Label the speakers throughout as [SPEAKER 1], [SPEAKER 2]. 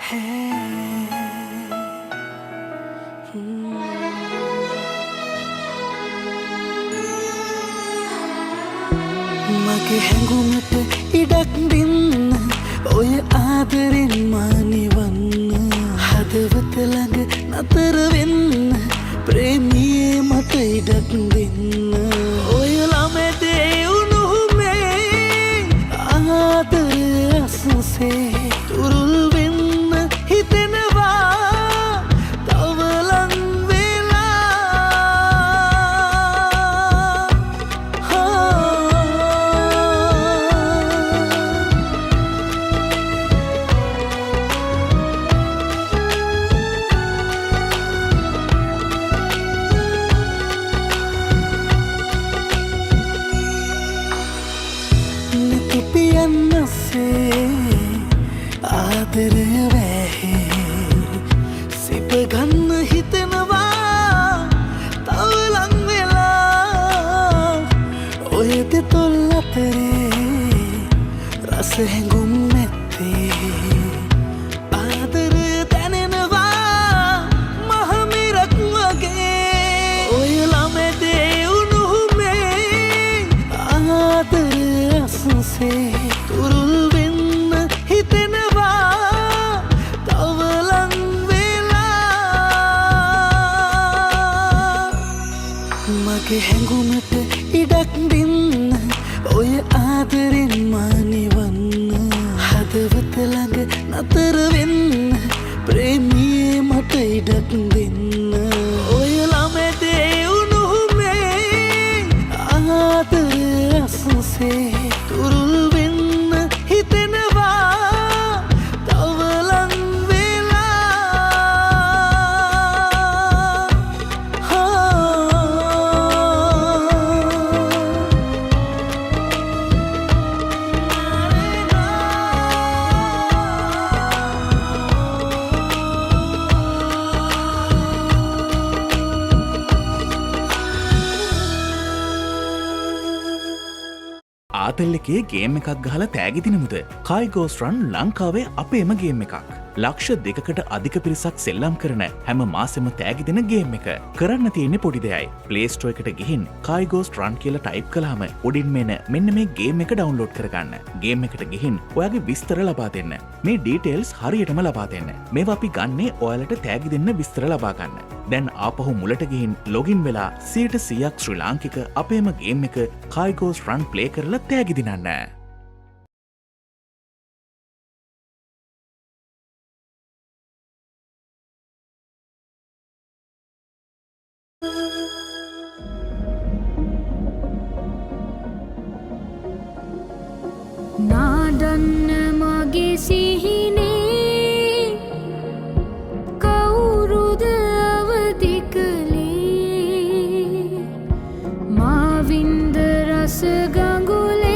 [SPEAKER 1] මගේ හැඟුමට ඉඩක් දෙන්න ඔය ආදරෙන් මානිවන්න හදවත ළඟ නතර වෙන්න ප්‍රේමියේ මට ඉඩක් දෙන්න ඔය ළමදේ උණුහුමේ ආදරය අසුසේ තුරුල් වෙන්න හිතෙනවා තව ලං ආදරය වැහේ සිප ගන්න හිතෙනවා තව ලං වෙලා ඔය දෙතොල් අතරේ රස හැඟුම් නැත්තේ ආදරය දැනෙනවා මහමිරක් වගේ ඔය ළමදේ උණුහුමේ ආදරය අසුසේ තුරුල් වෙන්න හිතෙනවා තව ලං වෙලා මගේ හැඟුමට ඉඩක් දෙන්න ඔය ආදරෙන් මානිවන්න හදවත ළඟ නතර වෙන්න ප්‍රේමියේ මට ඉඩක් දෙන්න ඔය ළමදේ උණුහුමේ ආදරය අසුසේ තුරුල් වෙන්න හිතෙනවා තව ලං
[SPEAKER 2] ආතල් එකේ ගේම් එකක් ගහලා තෑගි දිනමුද? Kai Goes Run ලංකාවේ අපේම ගේම් එකක්. ලක්ෂ 2කට අධික පිරිසක් සෙල්ලම් කරන හැම මාසෙම තෑගි දෙන ගේම් එක. කරන්න තියෙන්නේ පොඩි දෙයයි. Play Store එකට ගිහින් Kai Goes Run කියලා ටයිප් කළාම උඩින් මෙන්න මේ ගේම් එක ඩවුන්ලෝඩ් කරගන්න. ගේම් එකට ගිහින් ඔයාගේ විස්තර ලබා දෙන්න. මේ ඩීටේල්ස් හරියටම ලබා දෙන්න. මේවා අපි ගන්නේ ඔයාලට තෑගි දෙන්න විස්තර ලබා ගන්න. දැන් ආපහු මුලට ගිහින් ලොගින් වෙලා 100% ශ්‍රී ලාංකික අපේම ගේම් එක Kai Goes Run play කරලා තෑගි දිනන්න.
[SPEAKER 3] නාඩන්න මගේ සිහිනේ කවුරුද අවදි කළේ මාවින්ද රස ගඟුලේ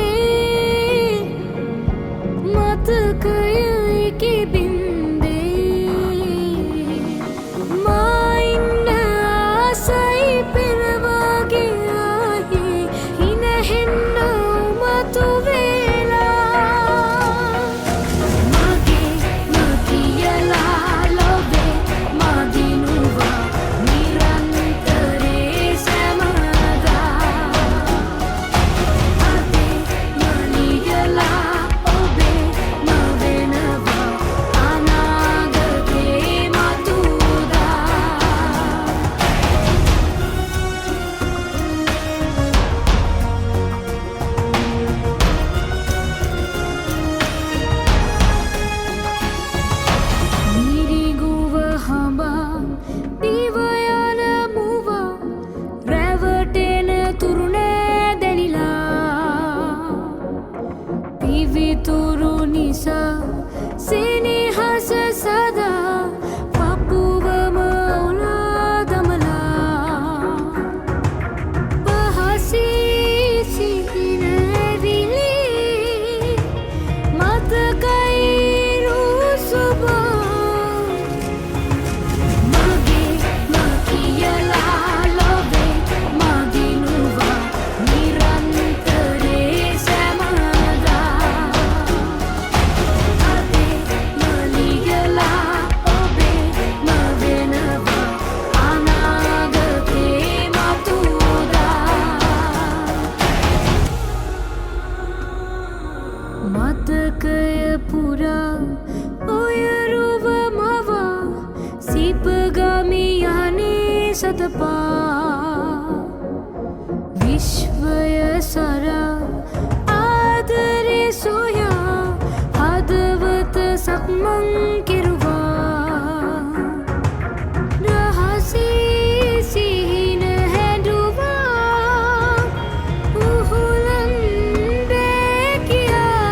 [SPEAKER 3] මතකය එකේ බින්දේ මා ඉන්න ආසයි පෙරවාගේ ආයේ හිනහෙන්න මතු සපා විශ්වය සරා ආදරේ සොයා හදවත සක්මන් කෙරුවා රහසේ සිහින හැඬුවා උහුලන් බැකියා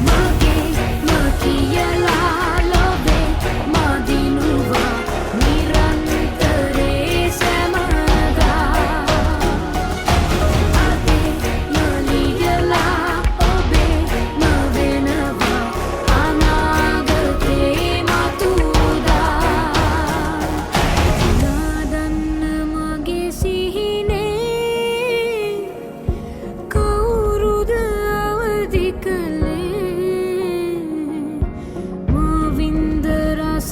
[SPEAKER 3] මගේ මකියලා ලොබේ මදිනුවා නිරන්තරේ සැමදා අදේ යලියලා ඔබේ මවෙනවා අනාගතේ මතුදා නාදන්න මගේ සිහිනේ කවුරුද අවදි කළේ මවින්ද රස